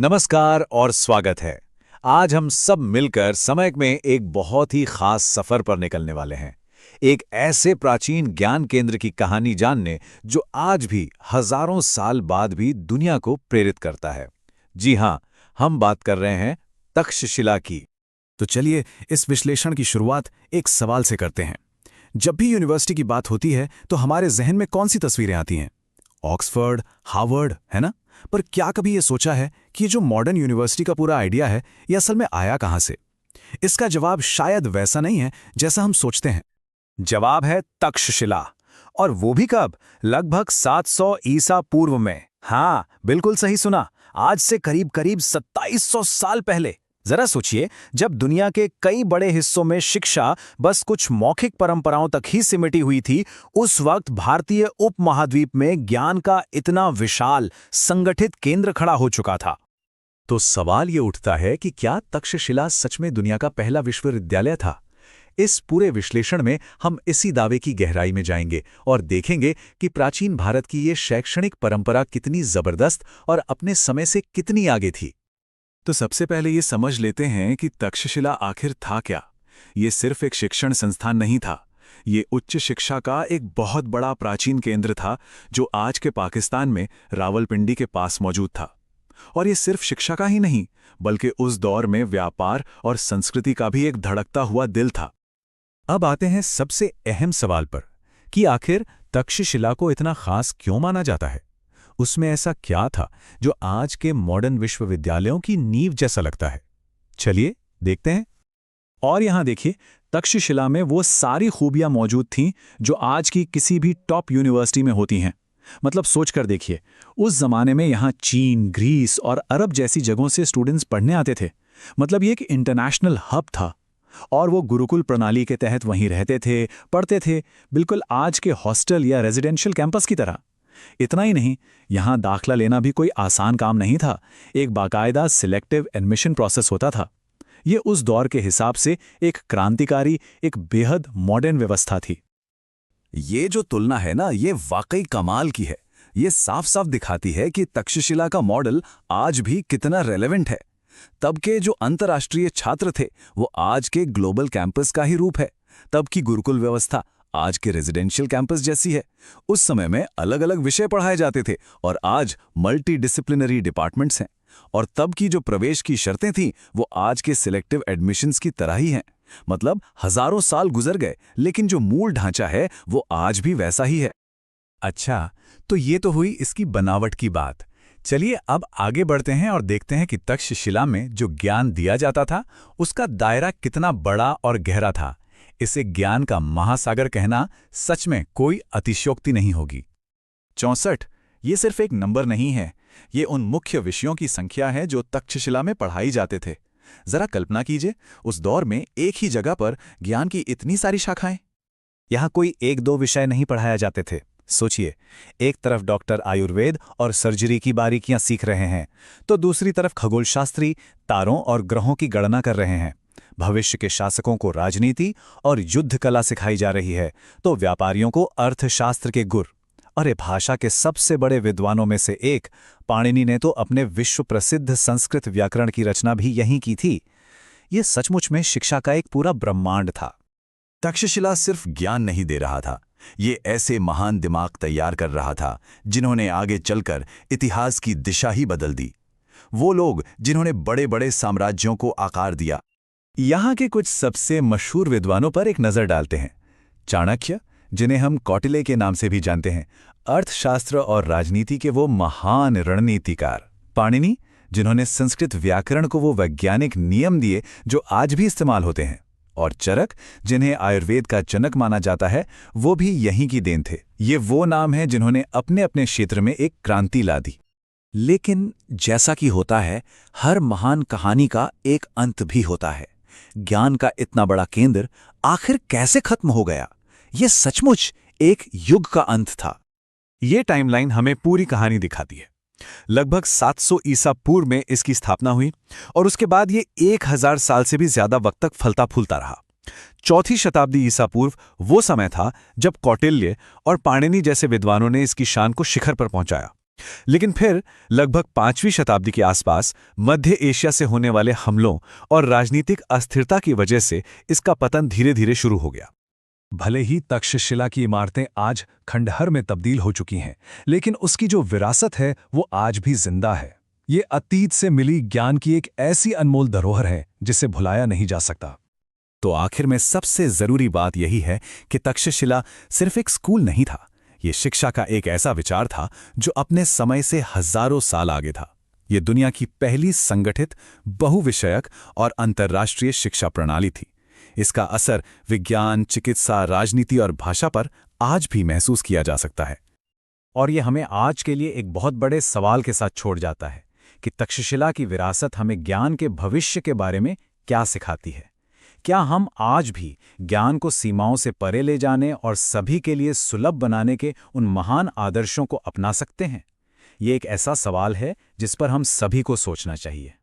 नमस्कार और स्वागत है। आज हम सब मिलकर समय में एक बहुत ही खास सफर पर निकलने वाले हैं। एक ऐसे प्राचीन ज्ञान केंद्र की कहानी जानने जो आज भी हजारों साल बाद भी दुनिया को प्रेरित करता है। जी हाँ, हम बात कर रहे हैं तक्षशिला की। तो चलिए इस विश्लेषण की शुरुआत एक सवाल से करते हैं। जब भी यूनिवर्सिटी की बात होती है तो हमारे जहन में कौन सी तस्वीरें आती हैं? ऑक्सफोर्ड, हार्वर्ड, है ना? पर क्या कभी ये सोचा है कि ये जो मॉडर्न यूनिवर्सिटी का पूरा आइडिया है, ये असल में आया कहाँ से? इसका जवाब शायद वैसा नहीं है जैसा हम सोचते हैं। जवाब है तक्षशिला। और वो भी कब? लगभग 700 ईसा पूर्व में। हाँ, बिल्कुल सही सुना। आज से करीब करीब 2700 साल पहले। जरा सोचिए, जब दुनिया के कई बड़े हिस्सों में शिक्षा बस कुछ मौखिक परंपराओं तक ही सिमटी हुई थी, उस वक्त भारतीय उपमहाद्वीप में ज्ञान का इतना विशाल संगठित केंद्र खड़ा हो चुका था। तो सवाल ये उठता है कि क्या तक्षशिला सच में दुनिया का पहला विश्वविद्यालय था? इस पूरे विश्लेषण में हम इसी दावे की गहराई में जाएंगे और देखेंगे कि प्राचीन भारत की ये शैक्षणिक परंपरा कितनी जबरदस्त और अपने समय से कितनी आगे थी। तो सबसे पहले ये समझ लेते हैं कि तक्षशिला आखिर था क्या। ये सिर्फ एक शिक्षण संस्थान नहीं था, ये उच्च शिक्षा का एक बहुत बड़ा प्राचीन केंद्र था जो आज के पाकिस्तान में रावलपिंडी के पास मौजूद था। और ये सिर्फ शिक्षा का ही नहीं, बल्कि उस दौर में व्यापार और संस्कृति का भी एक धड़कता हुआ दिल था। अब आते हैं सबसे अहम सवाल पर कि आखिर तक्षशिला को इतना खास क्यों माना जाता है? उसमें ऐसा क्या था जो आज के मॉडर्न विश्वविद्यालयों की नींव जैसा लगता है? चलिए देखते हैं। और यहां देखिए, तक्षशिला में वो सारी खूबियां मौजूद थीं जो आज की किसी भी टॉप यूनिवर्सिटी में होती हैं। मतलब सोचकर देखिए, उस जमाने में यहां चीन, ग्रीस और अरब जैसी जगहों से स्टूडेंट्स पढ़ने आते थे। मतलब ये एक इंटरनेशनल हब था। और वो गुरुकुल प्रणाली के तहत वहीं रहते थे, पढ़ते थे, बिल्कुल आज के हॉस्टल या रेजिडेंशियल कैंपस की तरह। इतना ही नहीं, यहां दाखला लेना भी कोई आसान काम नहीं था। एक बाकायदा सिलेक्टिव एडमिशन प्रोसेस होता था। ये उस दौर के हिसाब से एक क्रांतिकारी, एक बेहद मॉडर्न व्यवस्था थी। ये जो तुलना है ना, ये वाकई कमाल की है। ये साफ साफ दिखाती है कि तक्षशिला का मॉडल आज भी कितना रेलेवेंट है। तब के जो अंतर्राष्ट्रीय छात्र थे वो आज के ग्लोबल कैंपस का ही रूप है। तब की गुरुकुल व्यवस्था आज के रेजिडेंशियल कैंपस जैसी है। उस समय में अलग अलग विषय पढ़ाए जाते थे और आज मल्टी डिसिप्लिनरी डिपार्टमेंट्स हैं। और तब की जो प्रवेश की शर्तें थीं वो आज के सिलेक्टिव एडमिशन्स की तरह ही हैं। मतलब हजारों साल गुजर गए, लेकिन जो मूल ढांचा है वो आज भी वैसा ही है। अच्छा, तो ये तो हुई इसकी बनावट की बात। चलिए अब आगे बढ़ते हैं और देखते हैं कि तक्षशिला में जो ज्ञान दिया जाता था उसका दायरा कितना बड़ा और गहरा था। इसे ज्ञान का महासागर कहना सच में कोई अतिशयोक्ति नहीं होगी। 64 ये सिर्फ एक नंबर नहीं है, ये उन मुख्य विषयों की संख्या है जो तक्षशिला में पढ़ाई जाते थे। जरा कल्पना कीजिए, उस दौर में एक ही जगह पर ज्ञान की इतनी सारी शाखाएं। यहां कोई एक दो विषय नहीं पढ़ाया जाते थे। सोचिए, एक तरफ डॉक्टर आयुर्वेद और सर्जरी की बारीकियां सीख रहे हैं, तो दूसरी तरफ खगोलशास्त्री तारों और ग्रहों की गणना कर रहे हैं। भविष्य के शासकों को राजनीति और युद्ध कला सिखाई जा रही है, तो व्यापारियों को अर्थशास्त्र के गुर। और ये भाषा के सबसे बड़े विद्वानों में से एक पाणिनि ने तो अपने विश्व प्रसिद्ध संस्कृत व्याकरण की रचना भी यहीं की थी। ये सचमुच में शिक्षा का एक पूरा ब्रह्मांड था। तक्षशिला सिर्फ ज्ञान नहीं दे रहा था, ये ऐसे महान दिमाग तैयार कर रहा था जिन्होंने आगे चलकर इतिहास की दिशा ही बदल दी। वो लोग जिन्होंने बड़े बड़े साम्राज्यों को आकार दिया। यहाँ के कुछ सबसे मशहूर विद्वानों पर एक नज़र डालते हैं। चाणक्य, जिन्हें हम कौटिल्य के नाम से भी जानते हैं, अर्थशास्त्र और राजनीति के वो महान रणनीतिकार। पाणिनि, जिन्होंने संस्कृत व्याकरण को वो वैज्ञानिक नियम दिए जो आज भी इस्तेमाल होते हैं। और चरक, जिन्हें आयुर्वेद का जनक माना जाता है, वो भी यहीं की देन थे। ये वो नाम हैं जिन्होंने अपने अपने क्षेत्र में एक क्रांति ला दी। लेकिन जैसा कि होता है, हर महान कहानी का एक अंत भी होता है। ज्ञान का इतना बड़ा केंद्र आखिर कैसे खत्म हो गया? ये सचमुच एक युग का अंत था। ये टाइमलाइन हमें पूरी कहानी दिखाती है। लगभग 700 ईसा पूर्व में इसकी स्थापना हुई और उसके बाद ये 1000 साल से भी ज्यादा वक्त तक फलता फूलता रहा। 4वीं शताब्दी ईसा पूर्व वो समय था जब कौटिल्य और पाणिनि जैसे विद्वानों ने इसकी शान को शिखर पर पहुंचाया। लेकिन फिर लगभग 5वीं शताब्दी के आसपास मध्य एशिया से होने वाले हमलों और राजनीतिक अस्थिरता की वजह से इसका पतन धीरे धीरे शुरू हो गया। भले ही तक्षशिला की इमारतें आज खंडहर में तब्दील हो चुकी हैं, लेकिन उसकी जो विरासत है वो आज भी जिंदा है। ये अतीत से मिली ज्ञान की एक ऐसी अनमोल धरोहर है जिसे भुलाया नहीं जा सकता। तो आखिर में सबसे जरूरी बात यही है कि तक्षशिला सिर्फ एक स्कूल नहीं था, ये शिक्षा का एक ऐसा विचार था जो अपने समय से हजारों साल आगे था। ये दुनिया की पहली संगठित, बहुविषयक और अंतर्राष्ट्रीय शिक्षा प्रणाली थी। इसका असर विज्ञान, चिकित्सा, राजनीति और भाषा पर आज भी महसूस किया जा सकता है। और ये हमें आज के लिए एक बहुत बड़े सवाल के साथ छोड़ जाता है कि तक्षशिला की विरासत हमें ज्ञान के भविष्य के बारे में क्या सिखाती है। क्या हम आज भी ज्ञान को सीमाओं से परे ले जाने और सभी के लिए सुलभ बनाने के उन महान आदर्शों को अपना सकते हैं? ये एक ऐसा सवाल है जिस पर हम सभी को सोचना चाहिए।